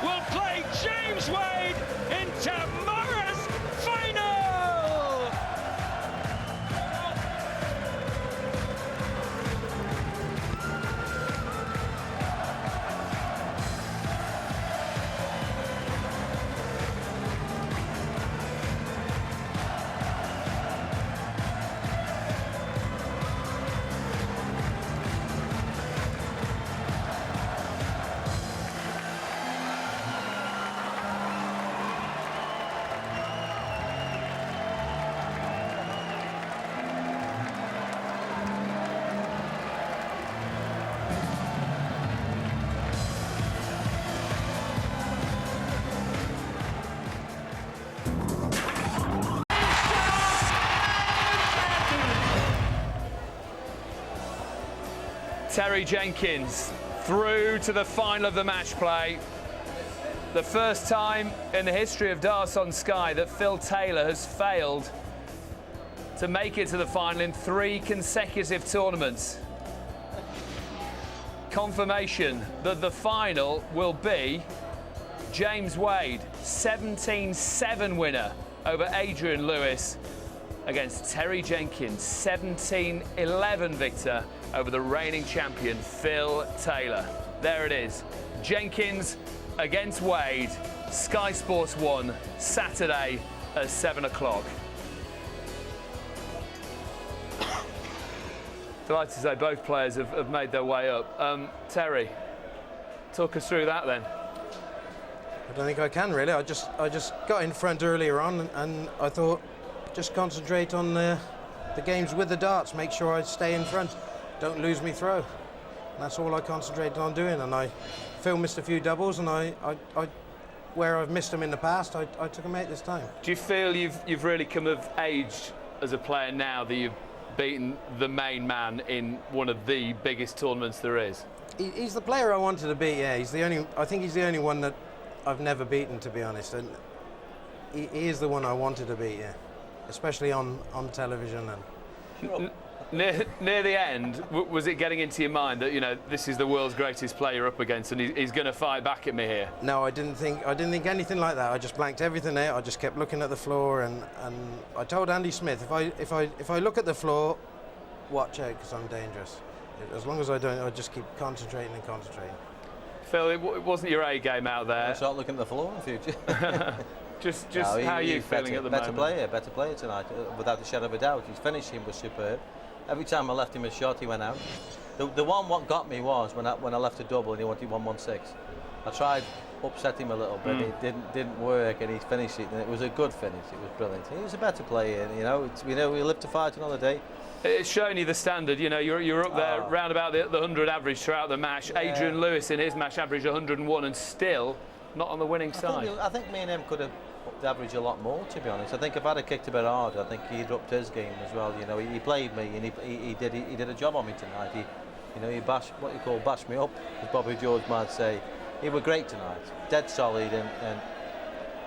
will play James Wade in tomorrow's final. Terry Jenkins through to the final of the match play. The first time in the history of Darts on Sky that Phil Taylor has failed to make it to the final in 3 consecutive tournaments. Confirmation that the final will be James Wade, 17-7 winner over Adrian Lewis, against Terry Jenkins, 17-11 victor over the reigning champion, Phil Taylor. There it is. Jenkins against Wade, Sky Sports 1, Saturday at 7 o'clock. Delighted to say both players have made their way up. Terry, talk us through that then. I don't think I can really. I just got in front earlier on, and I thought just concentrate on the games with the darts, make sure I stay in front, don't lose me throw. And that's all I concentrated on doing, and Phil missed a few doubles, and I where I've missed them in the past, I took them out this time. Do you feel you've really come of age as a player now that you've beaten the main man in one of the biggest tournaments there is? He's the player I wanted to beat, yeah. I think he's the only one that I've never beaten, to be honest, and he is the one I wanted to beat, yeah. Especially on television. And near the end, was it getting into your mind that, you know, this is the world's greatest player up against, and he's going to fight back at me here? No, I didn't think anything like that. I just blanked everything out. I just kept looking at the floor, and I told Andy Smith, if I look at the floor, watch out, because I'm dangerous. As long as I don't, I just keep concentrating and concentrating. Phil, it wasn't your A game out there. I'll start looking at the floor in the future. Just no, how are you feeling at the moment? Better player tonight, without a shadow of a doubt. His finishing was superb. Every time I left him a shot, he went out. The one what got me was when I left a double and he wanted 116. I tried upset him a little bit. It didn't work, and he finished it, and it was a good finish. It was brilliant. He was a better player, you know. We live to fight another day. It's showing you the standard. You know, you're up there round about the 100 average throughout the match. Yeah. Adrian Lewis in his match averaged 101 and still not on the winning side. I think me and him could have upped the average a lot more, to be honest. I think if I'd have kicked a bit harder, I think he'd upped his game as well. You know, he played me, and he did a job on me tonight. He bashed me up, as Bobby George might say. He was great tonight, dead solid, and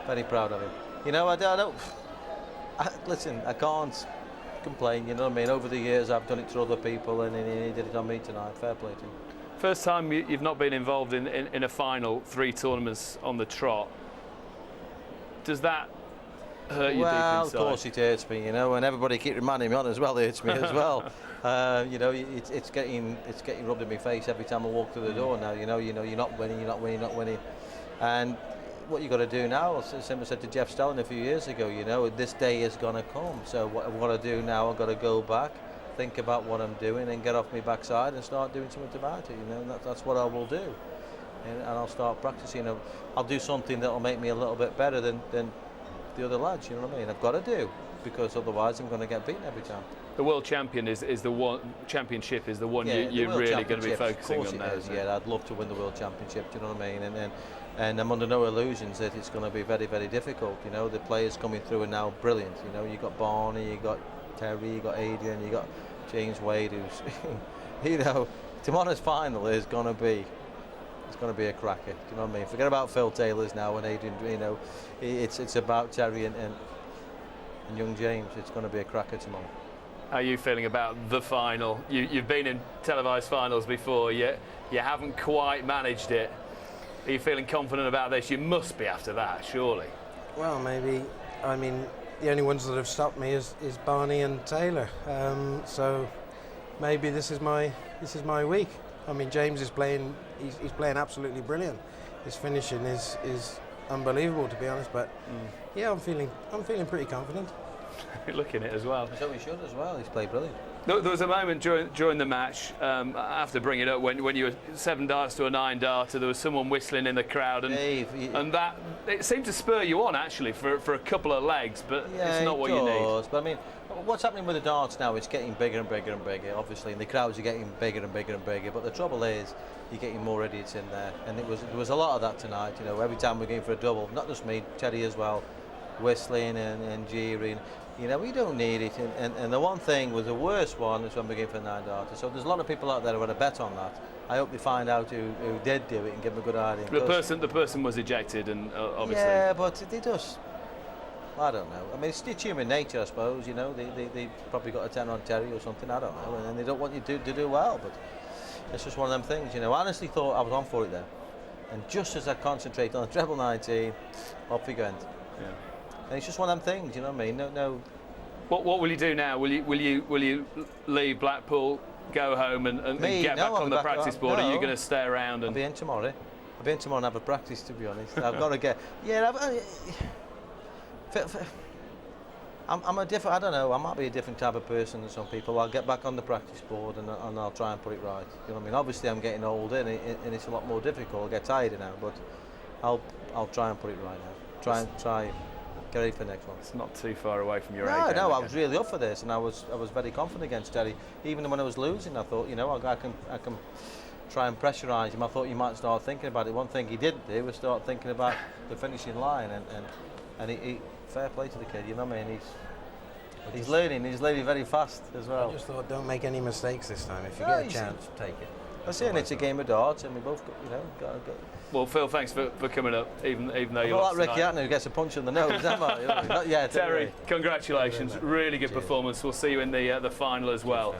very proud of him. You know, listen, I can't complain, you know what I mean? Over the years I've done it to other people, and he did it on me tonight. Fair play to him. First time you've not been involved in a final, 3 tournaments on the trot. Does that hurt you deep inside? Well, of course it hurts me, you know, and everybody keep reminding me on as well, it hurts me as well. You know, it's getting rubbed in my face every time I walk through the door now. You know, you're not winning. And what you got to do now, as I said to Jeff Stelling a few years ago, you know, this day is going to come. So what I've got to do now, I've got to go back, think about what I'm doing, and get off my backside and start doing something about it. You know, and that's what I will do. And I'll start practicing. I'll do something that'll make me a little bit better than the other lads. You know what I mean? I've got to do, because otherwise I'm going to get beaten every time. The world champion is the one. Championship is the one you're really going to be focusing on now. Yeah, I'd love to win the world championship. Do you know what I mean? And I'm under no illusions that it's going to be very, very difficult. You know, the players coming through are now brilliant. You know, you got Barney, you got Terry, you got Adrian, you got James Wade, who's, you know, tomorrow's final is going to be. It's going to be a cracker. Do you know what I mean? Forget about Phil Taylor's now and Adrian. You know, it's about Terry and young James. It's going to be a cracker tomorrow. How are you feeling about the final? You've been in televised finals before, yet you haven't quite managed it. Are you feeling confident about this? You must be after that, surely. Well, maybe. I mean, the only ones that have stopped me is Barney and Taylor. So maybe this is my week. I mean, James is playing. He's playing absolutely brilliant. His finishing is unbelievable, to be honest. But yeah, I'm feeling pretty confident. Looking at it as well. So he should as well. He's played brilliant. There was a moment during the match, I have to bring it up, when you were 7 darts to a 9 darter, there was someone whistling in the crowd, and Dave, and that it seemed to spur you on actually for a couple of legs, but yeah, it's not what you need. But I mean, what's happening with the darts now? It's getting bigger and bigger and bigger, obviously, and the crowds are getting bigger and bigger and bigger. But the trouble is, you're getting more idiots in there, and there was a lot of that tonight. You know, every time we're going for a double, not just me, Terry as well, whistling and jeering. You know, we don't need it. And the one thing was the worst one is when we go for 9 darters. So there's a lot of people out there who want to bet on that. I hope they find out who did do it and give them a good idea. The person was ejected, and obviously. Yeah, but they just. I don't know. I mean, it's human nature, I suppose. You know, they probably got a 10 on Terry or something. I don't know, and they don't want you to do well. But it's just one of them things. You know, I honestly thought I was on for it there, and just as I concentrate on the treble 19, off we went. Yeah. And it's just one of them things, you know what I mean? No. What will you do now? Will you leave Blackpool, go home, and get back on the practice board? Or are you going to stay around? And I'll be in tomorrow. And have a practice, to be honest. I've got to get. Yeah. I'm a different. I don't know. I might be a different type of person than some people. I'll get back on the practice board and I'll try and put it right. You know what I mean? Obviously, I'm getting older and it's a lot more difficult. I get tired now, but I'll try and put it right now. Try. Get ready for the next one. It's not too far away from your age. No, I was really up for this, and I was very confident against Terry. Even when I was losing, I thought, you know, I can try and pressurise him. I thought you might start thinking about it. One thing he didn't do was start thinking about the finishing line, and he fair play to the kid. You know what I mean? He's learning. He's learning very fast as well. I just thought, don't make any mistakes this time. If you get a chance, take it. That's it. It's a game of darts, and we both, got. Well, Phil, thanks for coming up, even though you lost. Like Ricky Hatton, who gets a punch in the nose, am I? Not yet. Terry, congratulations! Really good performance. We'll see you in the final as well.